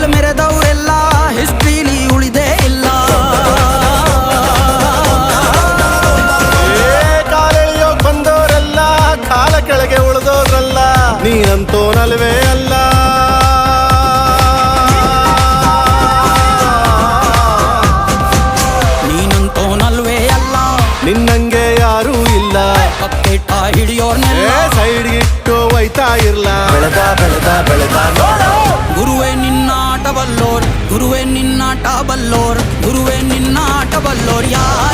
ಕಾಲ್ ಮೆರೆದವರೆಲ್ಲ ಹಿಸ್ಟ್ರಿಲಿ ಉಳಿದೇ ಇಲ್ಲ. ಕಾಲೆಳೆಯೋಕ್ ಬಂದವರೆಲ್ಲ ಕಾಲ ಕೆಳಗೆ ಉಳಿದೋದ್ರಲ್ಲ, ನೀನಂತೋನಲ್ವೇ ಅಲ್ಲ. ನೀನಂತೋನಲ್ವೇ ಅಲ್ಲ, ನಿನ್ನಂಗೆ ಯಾರೂ ಇಲ್ಲ. ಪಕ್ಕೇಟ ಹಿಡಿಯೋರ್ನೆಲ್ಲ ಸೈಡ್ ಇಟ್ಟು ಒಯ್ತಾ ಇರ್ಲ. ಬೆಳೆದ ಬೆಳೆದ ಬೆಳೆದ ನೋಡು. ಗುರುವೇ ನಿನ್ನಾಟ ಬಲ್ಲೋರ್, ಗುರುವೇ ನಿನ್ನಾಟ ಬಲ್ಲೋರ್, ಗುರುವೇ ನಿನ್ನಾಟ ಬಲ್ಲೋರ್ ಯಾರು